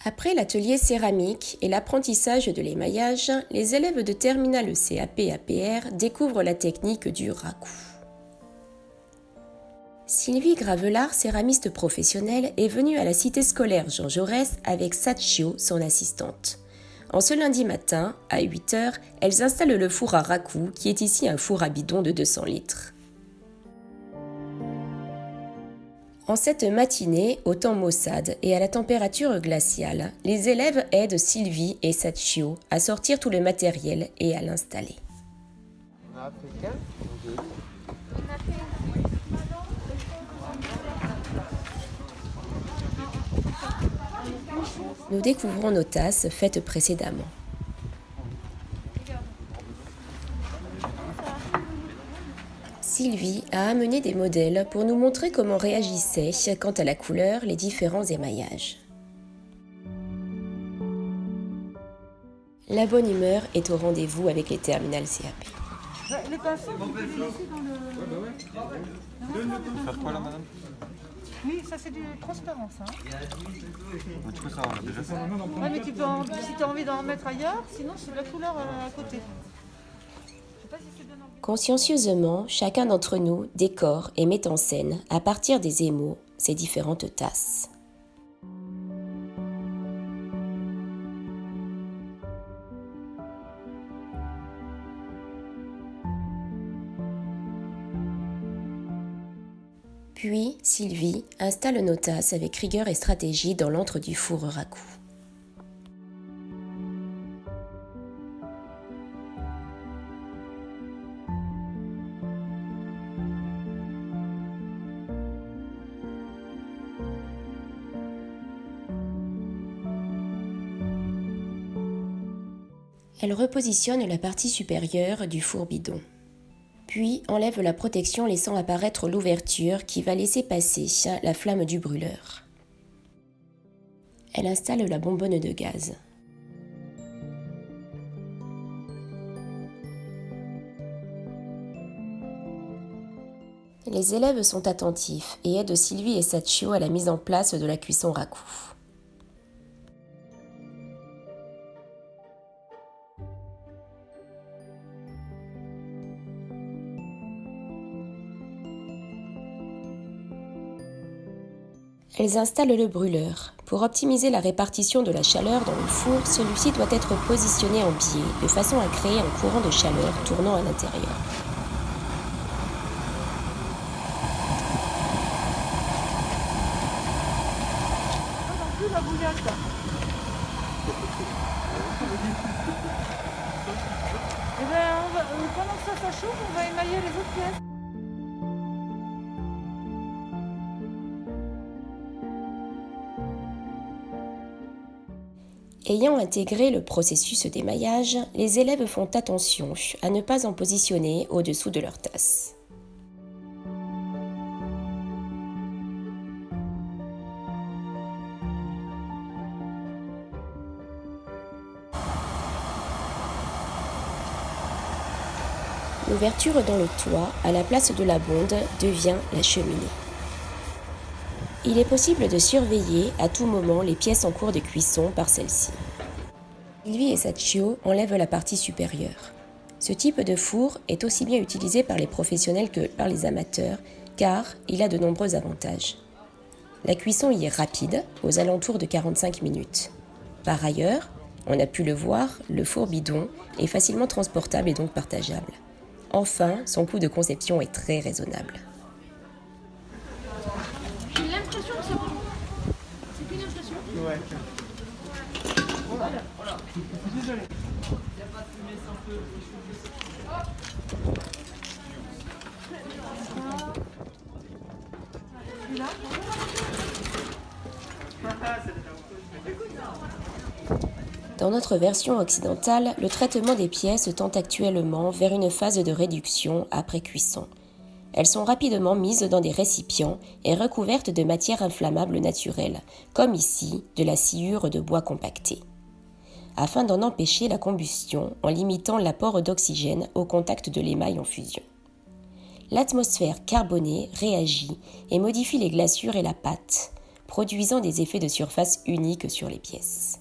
Après l'atelier céramique et l'apprentissage de l'émaillage, les élèves de terminale CAP-APR découvrent la technique du raku. Sylvie Gravelard, céramiste professionnelle, est venue à la cité scolaire Jean Jaurès avec Sachio, son assistante. En ce lundi matin, à 8h, elles installent le four à raku, qui est ici un four à bidon de 200 litres. En cette matinée, au temps maussade et à la température glaciale, les élèves aident Sylvie et Sachio à sortir tout le matériel et à l'installer. Nous découvrons nos tasses faites précédemment. Sylvie a amené des modèles pour nous montrer comment réagissaient, quant à la couleur, les différents émaillages. La bonne humeur est au rendez-vous avec les terminales CAP. Les pinceaux, vous pouvez les laisser dans le... Faire quoi là, madame? Oui, ça c'est du transparence. Hein. Tu peux ça, on a déjà ça. Ouais, mais tu peux si tu as envie d'en mettre ailleurs, sinon c'est la couleur à côté. Consciencieusement, chacun d'entre nous décore et met en scène, à partir des émaux, ces différentes tasses. Puis, Sylvie installe nos tasses avec rigueur et stratégie dans l'antre du four raku. Elle repositionne la partie supérieure du four bidon. Puis enlève la protection laissant apparaître l'ouverture qui va laisser passer la flamme du brûleur. Elle installe la bonbonne de gaz. Les élèves sont attentifs et aident Sylvie et Sachio à la mise en place de la cuisson raku. Elles installent le brûleur. Pour optimiser la répartition de la chaleur dans le four, celui-ci doit être positionné en biais, de façon à créer un courant de chaleur tournant à l'intérieur. La bouillasse, là. Et bien, pendant que ça chauffe, on va émailler les autres pièces. Ayant intégré le processus d'émaillage, les élèves font attention à ne pas en positionner au-dessous de leur tasse. L'ouverture dans le toit, à la place de la bonde, devient la cheminée. Il est possible de surveiller à tout moment les pièces en cours de cuisson par celle-ci. Sylvie et Sachio enlèvent la partie supérieure. Ce type de four est aussi bien utilisé par les professionnels que par les amateurs, car il a de nombreux avantages. La cuisson y est rapide, aux alentours de 45 minutes. Par ailleurs, on a pu le voir, le four bidon est facilement transportable et donc partageable. Enfin, son coût de conception est très raisonnable. J'ai l'impression que c'est bon. C'est qu'une impression. Ouais. Voilà. Désolé. Il n'y a pas de fumée sans feu. Dans notre version occidentale, le traitement des pièces tend actuellement vers une phase de réduction après cuisson. Elles sont rapidement mises dans des récipients et recouvertes de matière inflammable naturelle, comme ici de la sciure de bois compacté, afin d'en empêcher la combustion en limitant l'apport d'oxygène au contact de l'émail en fusion. L'atmosphère carbonée réagit et modifie les glaçures et la pâte, produisant des effets de surface uniques sur les pièces.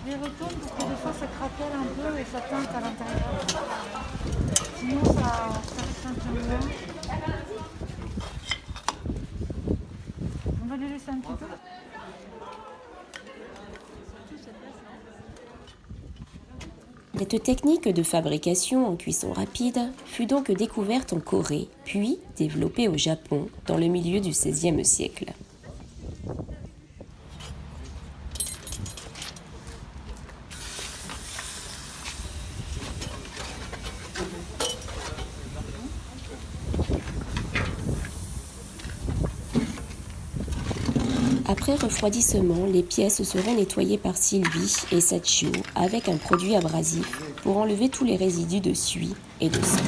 Je les retourne parce que des fois ça cratère un peu et ça teinte à l'intérieur. Sinon ça reste un peu moins. On va les laisser un petit peu. Cette technique de fabrication en cuisson rapide fut donc découverte en Corée, puis développée au Japon dans le milieu du XVIe siècle. Après refroidissement, les pièces seront nettoyées par Sylvie et Sachio avec un produit abrasif pour enlever tous les résidus de suie et de sang.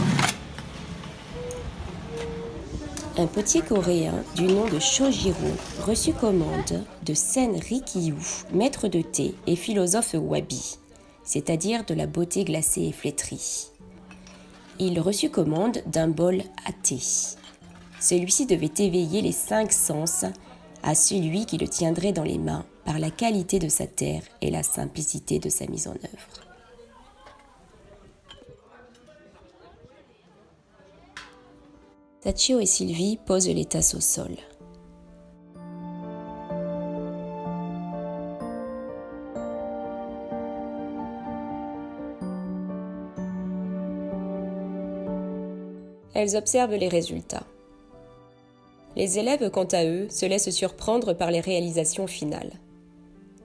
Un potier coréen du nom de Shojiro reçut commande de Sen Rikyu, maître de thé et philosophe wabi, c'est-à-dire de la beauté glacée et flétrie. Il reçut commande d'un bol à thé. Celui-ci devait éveiller les 5 sens à celui qui le tiendrait dans les mains par la qualité de sa terre et la simplicité de sa mise en œuvre. Sachio et Sylvie posent les tasses au sol. Elles observent les résultats. Les élèves, quant à eux, se laissent surprendre par les réalisations finales.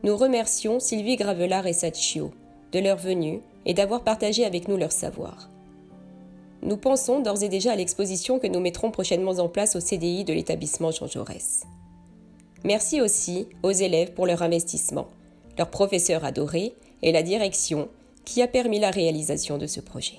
Nous remercions Sylvie Gravelard et Sachio de leur venue et d'avoir partagé avec nous leur savoir. Nous pensons d'ores et déjà à l'exposition que nous mettrons prochainement en place au CDI de l'établissement Jean Jaurès. Merci aussi aux élèves pour leur investissement, leurs professeurs adorés et la direction qui a permis la réalisation de ce projet.